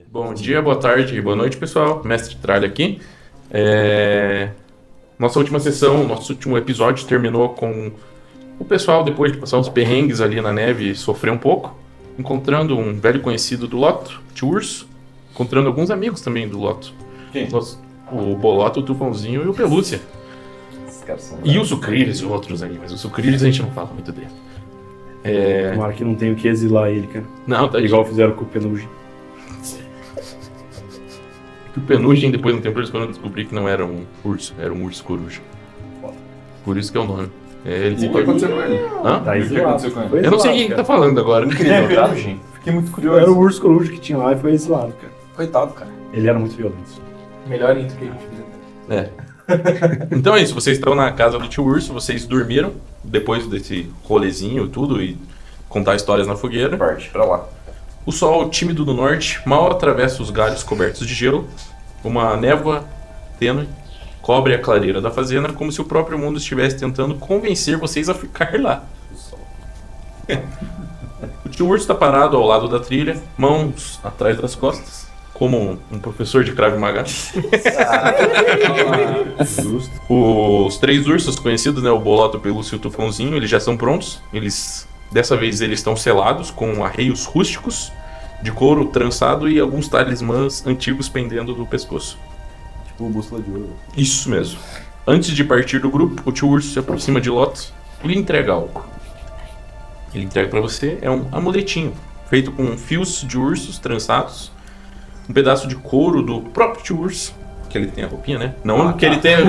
Bom dia, boa tarde, boa noite, pessoal. Mestre Tralha aqui. Nossa última sessão, nosso último episódio terminou com o pessoal, depois de passar uns perrengues ali na neve e sofrer um pouco, encontrando um velho conhecido do Loto, Tio Urso, encontrando alguns amigos também do Loto. Quem? O Bolota, o Tufãozinho e o Pelúcia. Esses caras são E o Sucrilhos e outros aí, mas o Sucrilhos a gente não fala muito dele. Tomara que não tenha que exilar ele, cara. Não, tá Igual fizeram com o Penugem. que o Penugem, depois de um tempo, eles foram descobrir que não era um urso, era um urso coruja. Por isso que é o nome. E o que aconteceu com ele? Hã? Tá E o que exilado. aconteceu com ele? Foi Eu não sei exilado, quem cara. tá falando agora. Incrível, tá, gente? Fiquei muito curioso. Era o urso coruja que tinha lá e foi exilado, cara. Coitado, cara. Ele era muito violento. Melhor intro que a gente fez. Então é isso, vocês estão na casa do Tio Urso, vocês dormiram depois desse rolezinho e tudo e contar histórias na fogueira. Parte pra lá. O sol tímido do norte mal atravessa os galhos cobertos de gelo. Uma névoa tênue cobre a clareira da fazenda como se o próprio mundo estivesse tentando convencer vocês a ficar lá. O Tio Urso está parado ao lado da trilha, mãos atrás das costas, como um professor de Krav Maga. Justo. Os três ursos conhecidos, né, o Bolota, o Pelúcio e o Tufãozinho, eles já são prontos. Dessa vez eles estão selados com arreios rústicos de couro trançado e alguns talismãs antigos pendendo do pescoço. Tipo bússola de ouro. Isso mesmo. Antes de partir do grupo, o Tio Urso se aproxima de Lot e lhe entrega algo. Ele entrega pra você um amuletinho feito com fios de ursos trançados, um pedaço de couro do próprio Tio Urso, que ele tem a roupinha, né? Não que ele tenha...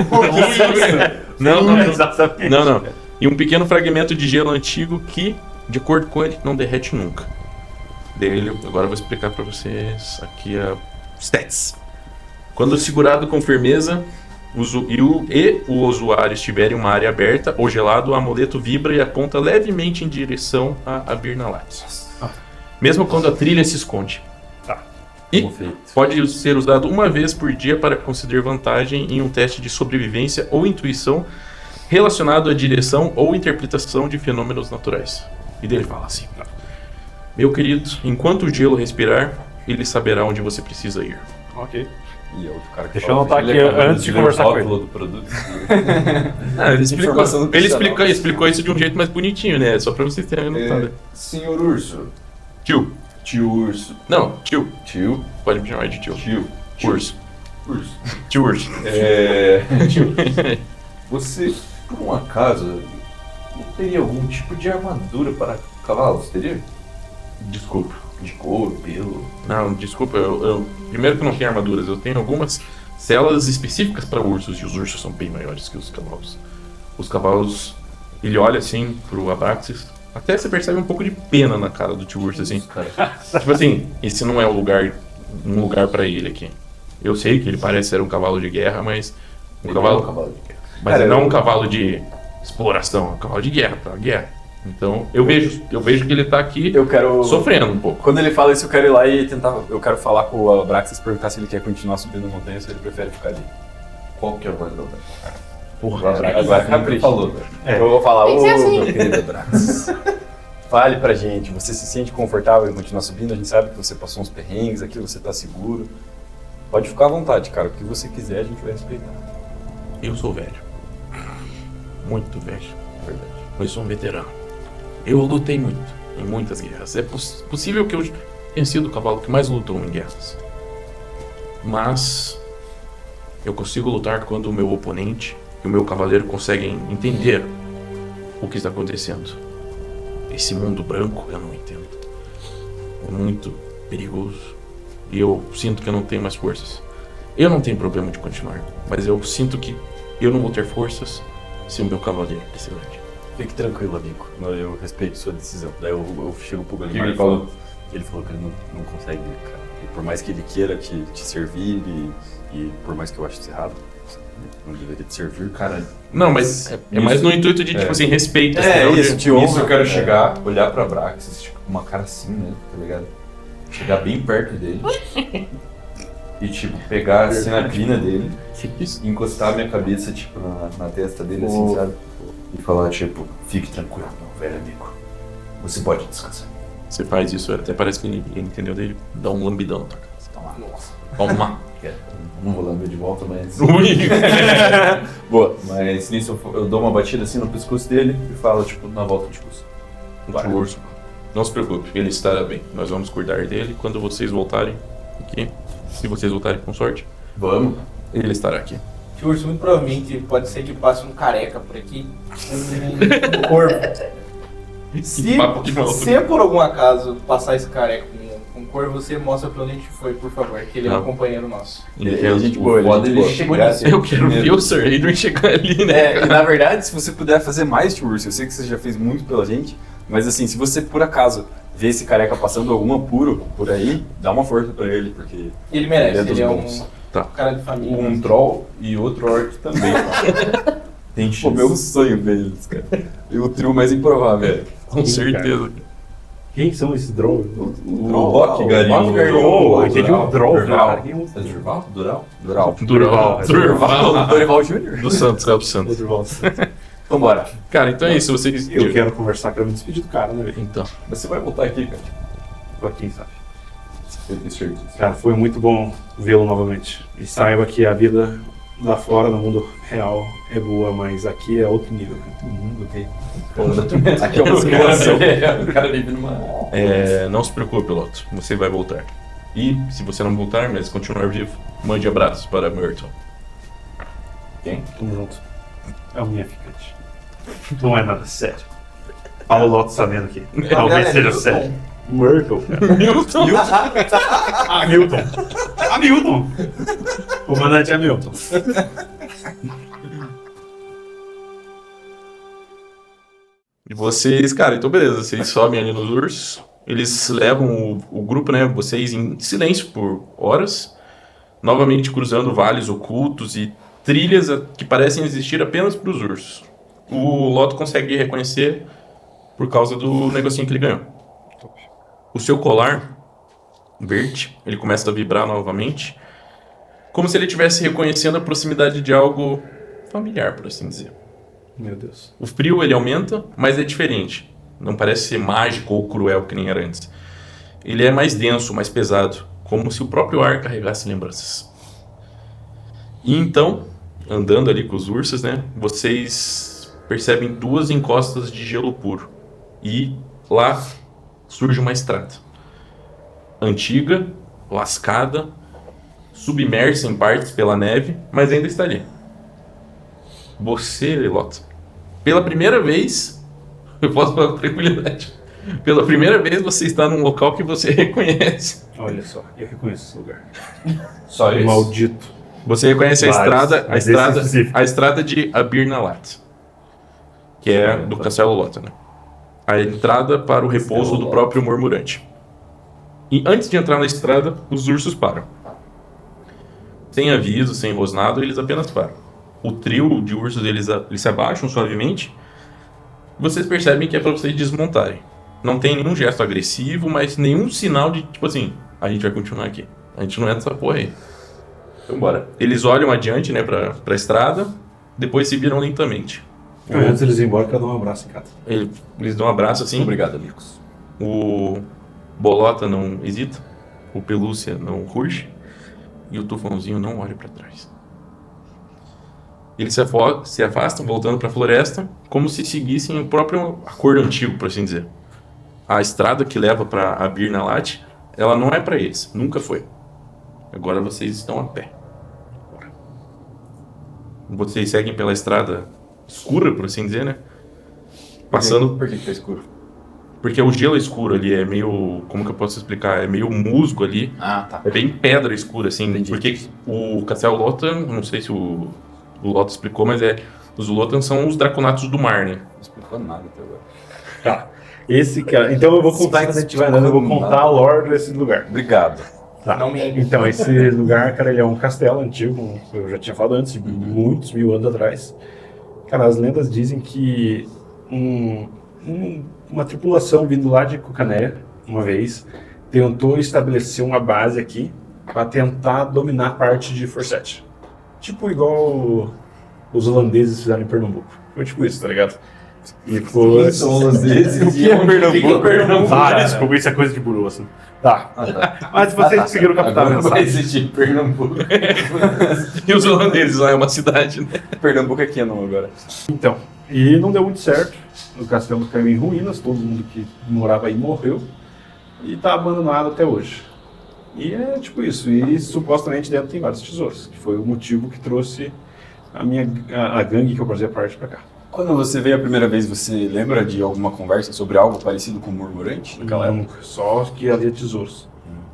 Não. E um pequeno fragmento de gelo antigo que, de acordo com ele, não derrete nunca. Agora eu vou explicar pra vocês aqui a stats. Quando segurado com firmeza o usuário estiver em uma área aberta ou gelado, o amuleto vibra e aponta levemente em direção a Birnalatis. Mesmo quando a trilha se esconde. E pode ser usado uma vez por dia para conceder vantagem em um teste de sobrevivência ou intuição relacionado à direção ou interpretação de fenômenos naturais. E dele fala assim: meu querido, enquanto o gelo respirar, ele saberá onde você precisa ir. Ok. E outro cara que Deixa eu anotar aqui antes de conversar com ele. do produto. Ele explicou isso de um jeito mais bonitinho, né? Só pra vocês terem notado. Senhor Urso. Tio. Tio Urso. Não, tio. Tio. Pode me chamar de tio. Tio. Urso. Urso. Tio Urso. Tio. Você, por um acaso, não teria algum tipo de armadura para cavalos? Teria? Desculpa. De couro, pelo? Não, desculpa. Primeiro que eu não tenho armaduras. Eu tenho algumas celas específicas para ursos. E os ursos são bem maiores que os cavalos. Os cavalos... Ele olha assim pro Abraxas. Até você percebe um pouco de pena na cara do Tio Urso, assim. Tipo assim, esse não é um lugar pra ele aqui. Eu sei que ele parece ser um cavalo de guerra, mas... Ele é um cavalo de guerra. Mas Cara, não um cavalo de exploração, é um cavalo de guerra, pra guerra. Então, eu vejo que ele tá aqui Eu quero... sofrendo um pouco. Quando ele fala isso, eu quero ir lá e tentar... Eu quero falar com o Abraxas, perguntar se ele quer continuar subindo a montanha ou se ele prefere ficar ali. Qual que é o valor? Porra, Agora capricha. Falou. Eu vou falar, Tem ô que ser assim. meu querido Abraxas, fale pra gente, você se sente confortável em continuar subindo? A gente sabe que você passou uns perrengues aqui, você tá seguro. Pode ficar à vontade, cara. O que você quiser, a gente vai respeitar. eu sou velho. Muito velho. Verdade. Eu sou um veterano. Eu lutei muito, em muitas guerras. É possível que eu tenha sido o cavalo que mais lutou em guerras. Mas eu consigo lutar quando o meu oponente e o meu cavaleiro conseguem entender o que está acontecendo. Esse mundo branco eu não entendo. É muito perigoso. E eu sinto que eu não tenho mais forças. Eu não tenho problema de continuar, mas eu sinto que eu não vou ter forças se o meu cavaleiro é excelente. Fique tranquilo, amigo. Eu respeito sua decisão. Daí eu chego pro Galimar ele e falou? falo... Ele falou que ele não consegue, cara. E por mais que ele queira te servir e por mais que eu ache isso errado, não deveria te servir, cara. Não, mas é mais no intuito de, tipo assim, respeito. Isso, te honra. Isso eu quero chegar, olhar pra Braxis, tipo, com uma cara assim, né? Tá ligado? Chegar bem perto dele. E, tipo, pegar assim na crina dele. E encostar a minha cabeça, tipo, na testa dele, assim, sabe? E falar, tipo, fique tranquilo, meu velho amigo. Você pode descansar. Você faz isso, até parece que ele entendeu dele, dá um lambidão na tua cara. Nossa. Toma. Não vou lamber de volta, mas... Ui. Boa. Mas nisso eu dou uma batida assim no pescoço dele e falo, tipo, na volta de curso. O urso. Não se preocupe, ele estará bem. Nós vamos cuidar dele quando vocês voltarem aqui. Se vocês voltarem com sorte, Vamos. ele estará aqui. Que o urso muito provavelmente pode ser que passe um careca por aqui. Um corvo. Se, papo de maluco. se por algum acaso passar esse careca com um corvo, você mostra pra onde a gente foi, por favor, que ele é um Não. companheiro nosso. Ele é gente boa, ele é gente ele boa. chegar assim. Eu quero ver o Sir Adrian chegar ali, né? É, e na verdade, se você puder fazer mais, tio Urso, eu sei que você já fez muito pela gente, mas assim, se você por acaso vê esse careca passando algum apuro por aí, dá uma força pra ele, porque Ele merece, Ele é dos ele é bons. Tá. cara de família. Um troll e outro orc também. Tá? Tem pô, chance. meu sonho ver eles, cara. E o trio mais improvável. Com certeza. Quem são esses Drow? O Rock Garinho. Drow, entendi o Drow, cara. Quem é o É Durval? Dural? Dural. Durval. Dorival Júnior? Do Santos, Cabo Santos. Durval? Vambora. Cara, então é isso. Vocês. Eu quero conversar, quero me despedir do cara, né, velho? Então. Mas você vai voltar aqui, cara. Tô aqui, sabe? Eu tenho certeza. Cara, foi muito bom vê-lo novamente. E saiba que a vida lá fora, no mundo real, é boa, mas aqui é outro nível, cara. Aqui é uma simulação. O cara vive numa... Não se preocupe, Loto. Você vai voltar. E, se você não voltar, mas continuar vivo, mande abraços para Myrtle. Quem? Tamo junto. É o minha ficante. Não é nada sério. Fala o Loto sabendo aqui. Talvez seja sério. Myrtle, cara. Milton! Hamilton. Hamilton. Comandante Hamilton. E vocês, cara, então beleza, vocês sobem ali nos ursos, eles levam o grupo, né, vocês em silêncio por horas, novamente cruzando vales ocultos e trilhas que parecem existir apenas para os ursos. O Loto consegue reconhecer por causa do negocinho que ele ganhou. O seu colar verde, ele começa a vibrar novamente, como se ele estivesse reconhecendo a proximidade de algo familiar, por assim dizer. Meu Deus. O frio ele aumenta, mas é diferente. Não parece ser mágico ou cruel que nem era antes. Ele é mais denso, mais pesado, como se o próprio ar carregasse lembranças. E então, andando ali com os ursos, né, vocês percebem duas encostas de gelo puro. E lá surge uma estrada. Antiga, lascada, submersa em partes pela neve, mas ainda está ali. Você, Loto, pela primeira vez, eu posso falar com tranquilidade, pela primeira vez você está num local que você reconhece. Olha só, eu reconheço esse lugar. Só isso. Maldito. Você reconhece a Vários, estrada, mas esse específico. a estrada de Abirnalat, que é do Castelo Lota, né? A entrada para o repouso do próprio Murmurante. E antes de entrar na estrada, os ursos param. Sem aviso, sem rosnado, eles apenas param. O trio de ursos eles se abaixam suavemente. Vocês percebem que é para vocês desmontarem. Não tem nenhum gesto agressivo, mas nenhum sinal de tipo assim, a gente vai continuar aqui. A gente não é dessa porra aí. Então bora. Eles olham adiante, né, pra estrada, depois se viram lentamente. Antes eles ir embora, eu quero dar um abraço em casa. Eles dão um abraço assim. Obrigado, amigos. O Bolota não hesita, o Pelúcia não ruge e o Tufãozinho não olha pra trás. Eles se afastam, voltando para a floresta, como se seguissem o próprio acordo antigo, por assim dizer. A estrada que leva para Abirnalat, ela não é para eles, nunca foi. Agora vocês estão a pé. Vocês seguem pela estrada escura, por assim dizer, né? Passando... Por que tá escuro? Porque o gelo escuro ali é meio... Como que eu posso explicar? É meio musgo ali. Ah, tá. É bem pedra escura, assim. Entendi. Porque o Castelo Lotan, não sei se o Loto explicou, mas os Lotan são os draconatos do mar, né? Não explicou nada até agora. Tá. Esse cara. Então eu vou contar, quando a gente vai andando, eu vou contar a lore desse lugar. Obrigado. Tá. Não me- Então, esse lugar, cara, ele é um castelo antigo, como eu já tinha falado antes, de muitos mil anos atrás. Cara, as lendas dizem que uma tripulação vindo lá de Cucanéia, uma vez, tentou estabelecer uma base aqui para tentar dominar parte de Forset. Tipo igual os holandeses fizeram em Pernambuco. Foi tipo isso, tá ligado? E foi... São os desses. O que é Pernambuco? Ah, desculpa, isso é coisa de buru, assim. Tá. Mas vocês conseguiram captar a Agora vai mensagem. existir Pernambuco. E os holandeses lá é uma cidade, né? Pernambuco é Canon agora. Então, e não deu muito certo. O castelo caiu em ruínas, todo mundo que morava aí morreu. E tá abandonado até hoje. E é tipo isso. E supostamente dentro tem vários tesouros, que foi o motivo que trouxe a gangue que eu fazia parte pra cá. Quando você veio a primeira vez, você lembra de alguma conversa sobre algo parecido com o Murmurante naquela época? Nunca, só que havia tesouros.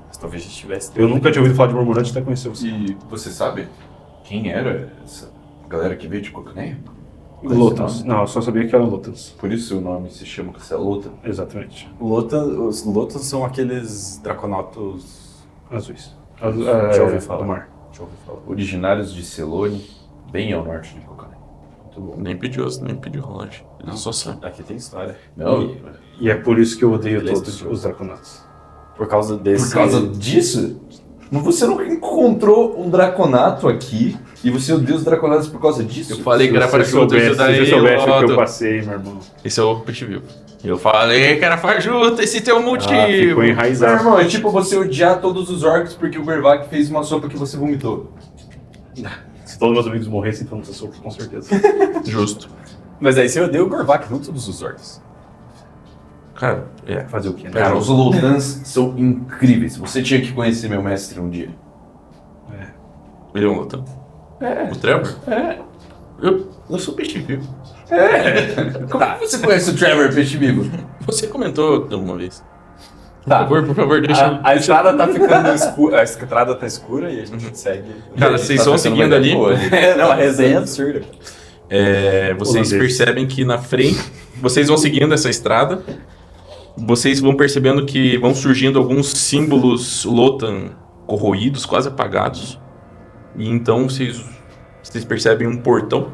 Mas talvez já estivesse. Eu nunca tinha ouvido falar de Murmurante até conhecer você. E você sabe quem era essa galera que veio de Cocaneia? Lotans. Não, eu só sabia que eram Lotans. Por isso o nome se chama Castelo Lotan. Exatamente. Os Lotans são aqueles draconautos. Azuis. Já ouvi falar. Do mar. Deixa eu ouvir falar. Originários de Celone, bem ao norte de Cocaneia. Muito bom. Nem pediu rolagem. Ele só sabe. Aqui tem história. Não, E é por isso que eu odeio Ele é todos estudioso. os Draconautas. Por causa desse. por causa disso? Mas você nunca encontrou um draconato aqui e você odeia os draconatos por causa disso? Eu falei que era Se você fajuto, isso daí. se você soubesse o que eu Otto. passei, meu irmão. Esse é o peixe vivo. Eu falei que era fajuto, esse teu motivo. Ah, ficou Meu enraizado. irmão, é tipo você odiar todos os orcs porque o Bervac fez uma sopa que você vomitou. Se todos meus amigos morressem, então você sofre com certeza. Justo. Mas aí você odeia o Gorvak, não todos os orcs. Cara, é. Fazer o quê, né? Cara, os Lotans são incríveis. Você tinha que conhecer meu mestre um dia. Ele é um lutão. O Trevor? Eu sou peixe vivo. Como é que você conhece o Trevor Peixe Vivo? Você comentou alguma vez. Tá. Por favor, deixa. A estrada tá ficando escura. A estrada tá escura e a gente segue. Cara, vocês vão seguindo ali. Não, a resenha é absurda. Vocês Holandês. percebem que na frente, vocês vão seguindo essa estrada, vocês vão percebendo que vão surgindo alguns símbolos Lotan corroídos, quase apagados. E então vocês percebem um portão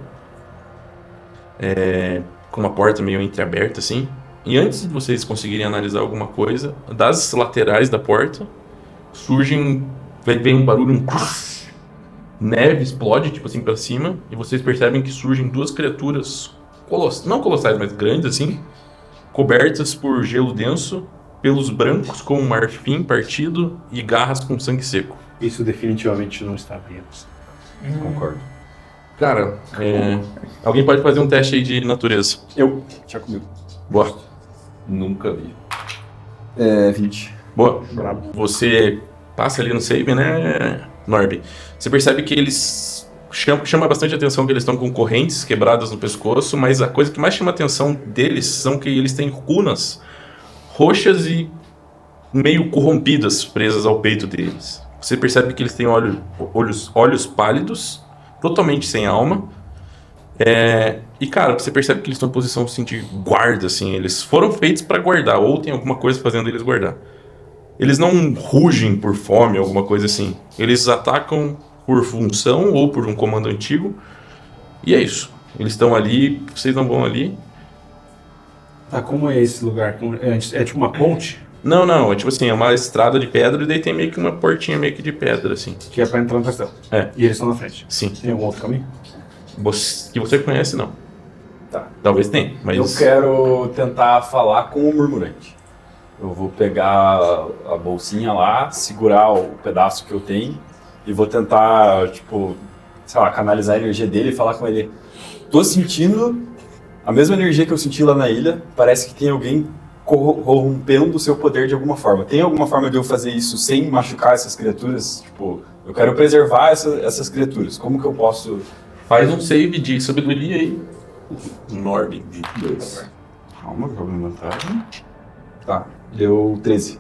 com uma porta meio entreaberta assim. E antes de vocês conseguirem analisar alguma coisa, das laterais da porta vem um barulho, neve explode, tipo assim, pra cima, e vocês percebem que surgem duas criaturas não colossais, mas grandes assim, cobertas por gelo denso, pelos brancos com um marfim partido e garras com sangue seco. Isso definitivamente não está bem. Concordo. Cara, alguém pode fazer um teste aí de natureza. Eu. Deixa comigo. Boa. Nunca vi. 20. Boa. Você passa ali no save, né, Norby? Você percebe que eles chama bastante atenção que eles estão com correntes quebradas no pescoço, mas a coisa que mais chama a atenção deles são que eles têm runas roxas e meio corrompidas presas ao peito deles. Você percebe que eles têm olhos pálidos, totalmente sem alma. E cara, você percebe que eles estão em posição assim, de guarda, assim. Eles foram feitos para guardar, ou tem alguma coisa fazendo eles guardar. Eles não rugem por fome, alguma coisa assim. Eles atacam por função ou por um comando antigo. E é isso. Eles estão ali, vocês não vão ali. Tá, como é esse lugar? É tipo uma ponte? Não, é tipo assim, é uma estrada de pedra e daí tem meio que uma portinha meio que de pedra, assim. Que é pra entrar no castelo. É. E eles estão na frente. Sim. Tem algum outro caminho? Que você conhece, não. Tá. Talvez tenha, mas... Eu quero tentar falar com o Murmurante. Eu vou pegar a bolsinha lá, segurar o pedaço que eu tenho e vou tentar, tipo, sei lá, canalizar a energia dele e falar com ele. Tô sentindo a mesma energia que eu senti lá na ilha. Parece que tem alguém corrompendo o seu poder de alguma forma. Tem alguma forma de eu fazer isso sem machucar essas criaturas? Tipo, eu quero preservar essas criaturas. Como que eu posso... Faz um save de sabedoria aí. Norby. Calma, jogo no vantagem. Tá, deu 13.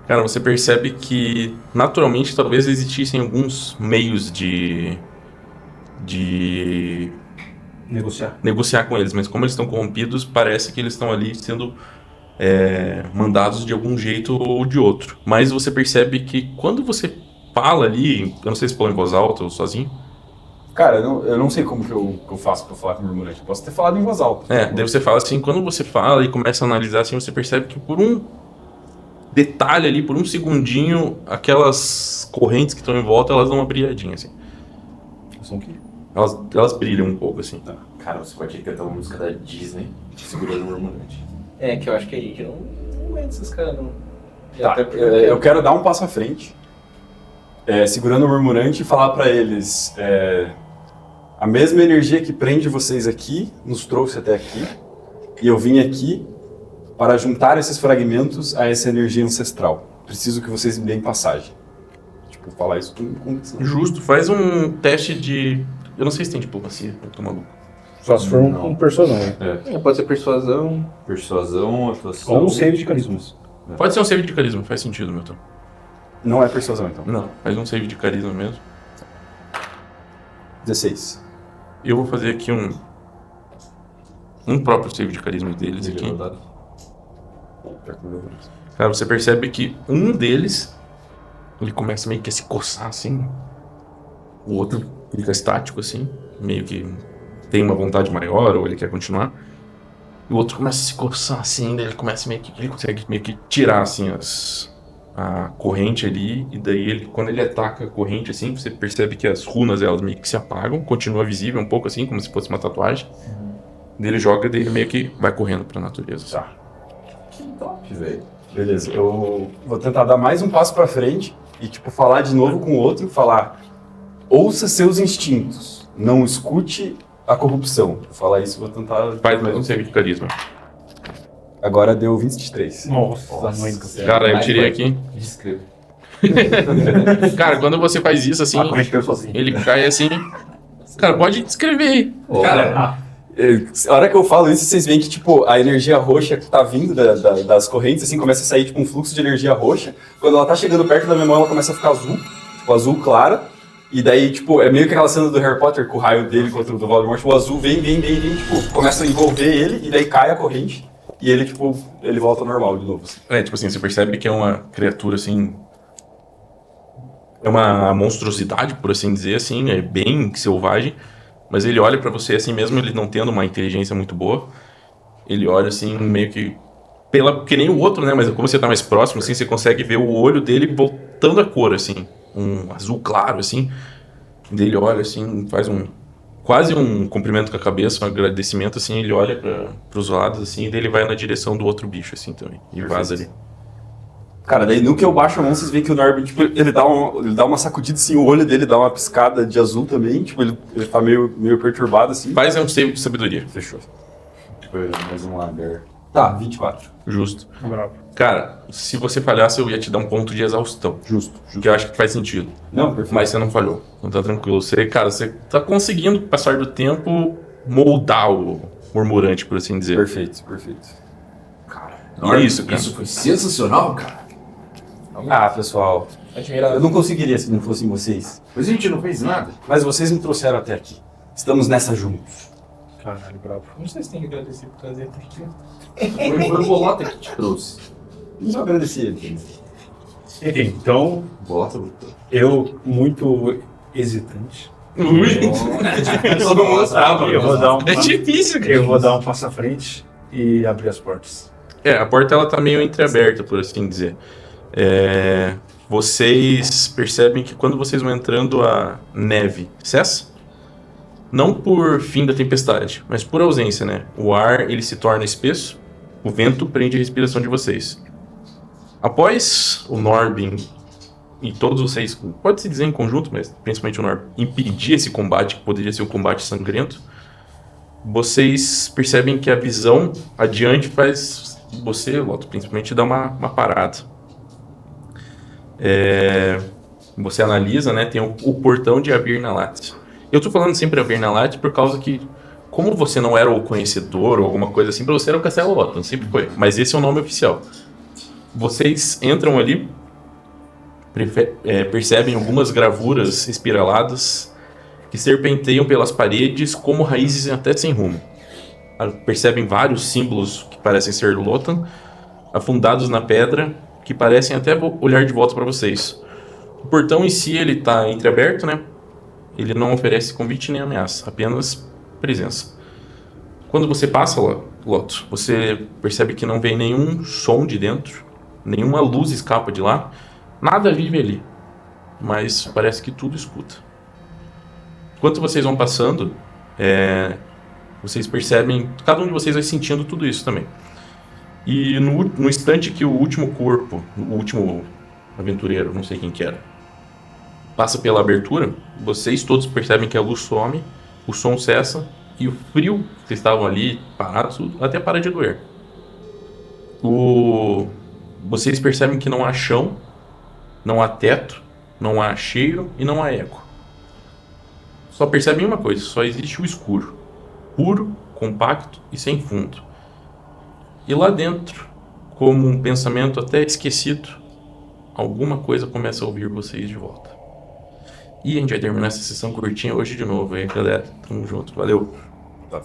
Cara, você percebe que naturalmente talvez existissem alguns meios de negociar com eles, mas como eles estão corrompidos, parece que eles estão ali sendo mandados de algum jeito ou de outro. Mas você percebe que quando você fala ali, eu não sei se fala em voz alta ou sozinho. Cara, eu não sei como que eu faço pra falar com o Murmurante. Eu posso ter falado em voz alta. Daí você fala assim, quando você fala e começa a analisar assim, você percebe que por um detalhe ali, por um segundinho, aquelas correntes que estão em volta, elas dão uma brilhadinha assim. São o quê? Elas brilham um pouco assim. Tá. Cara, você pode cantar uma música da Disney segurando o murmurante. É, que eu acho que aí que eu não aguento esses caras, não. E Tá, até porque eu quero dar um passo à frente, segurando o murmurante e falar pra eles: a mesma energia que prende vocês aqui nos trouxe até aqui, e eu vim aqui para juntar esses fragmentos a essa energia ancestral. Preciso que vocês me deem passagem. Tipo, falar isso com condição. Justo, faz um teste de... Eu não sei se tem diplomacia, eu tô maluco. Só se for Não. um personagem. pode ser persuasão. Persuasão, atuação... Ou um save de carismas. Pode ser um save de carisma, faz sentido, Milton. Não é persuasão, então. Não, faz um save de carisma mesmo. 16. Eu vou fazer aqui um próprio save de carisma deles aqui. Cara, você percebe que um deles, ele começa meio que a se coçar assim. O outro fica estático assim, meio que tem uma vontade maior ou ele quer continuar. E o outro começa a se coçar assim, daí ele começa meio que, ele consegue meio que tirar assim a corrente ali, e daí ele, quando ele ataca a corrente assim, você percebe que as runas elas meio que se apagam, continua visível um pouco assim, como se fosse uma tatuagem. Daí ele joga, daí ele meio que vai correndo pra natureza. Tá. Que top, velho. Beleza, eu vou tentar dar mais um passo pra frente e, tipo, falar de novo com o outro, falar: ouça seus instintos, não escute a corrupção. Vou falar isso, vou tentar... Faz mais um save de carisma. Agora deu 23. Nossa, mãe do céu. Cara, eu Mais tirei vai. aqui. Descreva. Cara, quando você faz isso assim, A corrente caiu sozinho. ele cai assim. Cara, pode descrever aí. Cara, a hora que eu falo isso, vocês veem que, tipo, a energia roxa que tá vindo das correntes, assim, começa a sair, tipo, um fluxo de energia roxa. Quando ela tá chegando perto da minha mão, ela começa a ficar azul, tipo, azul clara. E daí, tipo, é meio que aquela cena do Harry Potter com o raio dele contra o do Voldemort. O azul vem, tipo, começa a envolver ele, e daí cai a corrente. E ele, tipo, ele volta ao normal de novo, assim. Tipo assim, você percebe que é uma criatura assim. É uma monstruosidade, por assim dizer, assim, é bem selvagem. Mas ele olha pra você assim, mesmo ele não tendo uma inteligência muito boa. Ele olha assim, meio que. Que nem o outro, né? Mas como você tá mais próximo, assim, você consegue ver o olho dele voltando a cor, assim. Um azul claro, assim. Daí ele olha assim, faz quase um cumprimento com a cabeça, um agradecimento, assim. Ele olha pros lados, assim, e daí ele vai na direção do outro bicho, assim, também. E vaza ali. Cara, daí no que eu baixo a mão, vocês veem que o Norby, tipo, ele dá uma sacudida, assim, o olho dele dá uma piscada de azul também. Tipo, ele tá meio perturbado, assim. Faz um save de sabedoria. Fechou. Foi mais um lagar. Tá, 24. Justo. Bravo. Cara, se você falhasse, eu ia te dar um ponto de exaustão. Justo. Que eu acho que faz sentido. Não, perfeito. Mas você não falhou. Então tá tranquilo. Você tá conseguindo, com o passar do tempo, moldar o murmurante, por assim dizer. Perfeito. E é isso, cara. Isso foi sensacional, cara. Ah, pessoal, Admirável. eu não conseguiria se não fossem vocês. Mas a gente não fez nada. Mas vocês me trouxeram até aqui. Estamos nessa juntos. Caralho, bravo. Não sei se tem que agradecer por trazer até aqui. Foi o Bolota que te trouxe. Só agradecer ele. Enfim, então, Bolota. eu, muito hesitante, Todo mundo sabe. eu vou dar um, É difícil, cara. eu vou dar um passo à frente e abrir as portas. A porta ela tá meio entreaberta, por assim dizer. Vocês percebem que quando vocês vão entrando, a neve cessa. Não por fim da tempestade, mas por ausência, né? O ar ele se torna espesso, o vento prende a respiração de vocês. Após o Norbin e todos vocês, pode-se dizer em conjunto, mas principalmente o Norbin, impedir esse combate, que poderia ser um combate sangrento, vocês percebem que a visão adiante faz você, Loto, principalmente dar uma parada. Você analisa, né? Tem o portão de Abir Nalat. Eu tô falando sempre Abir Nalat por causa que, como você não era o conhecedor ou alguma coisa assim, pra você era o Castelo Lotan, sempre foi. Mas esse é o nome oficial. Vocês entram ali, percebem algumas gravuras espiraladas que serpenteiam pelas paredes como raízes até sem rumo. Percebem vários símbolos que parecem ser Lotan, afundados na pedra, que parecem até olhar de volta para vocês. O portão em si ele tá entreaberto, né? Ele não oferece convite nem ameaça, apenas presença. Quando você passa lá, Loto, você percebe que não vem nenhum som de dentro, nenhuma luz escapa de lá, nada vive ali, mas parece que tudo escuta. Enquanto vocês vão passando, Vocês percebem, cada um de vocês vai sentindo tudo isso também. E no instante que o último corpo, o último aventureiro, não sei quem que era, passa pela abertura, vocês todos percebem que a luz some, o som cessa e o frio que vocês estavam ali parados até para de doer. Vocês percebem que não há chão, não há teto, não há cheiro e não há eco. Só percebem uma coisa, só existe o escuro, puro, compacto e sem fundo. E lá dentro, como um pensamento até esquecido, alguma coisa começa a ouvir vocês de volta. E a gente vai terminar essa sessão curtinha hoje de novo, hein, galera? Tamo junto, valeu! Tá.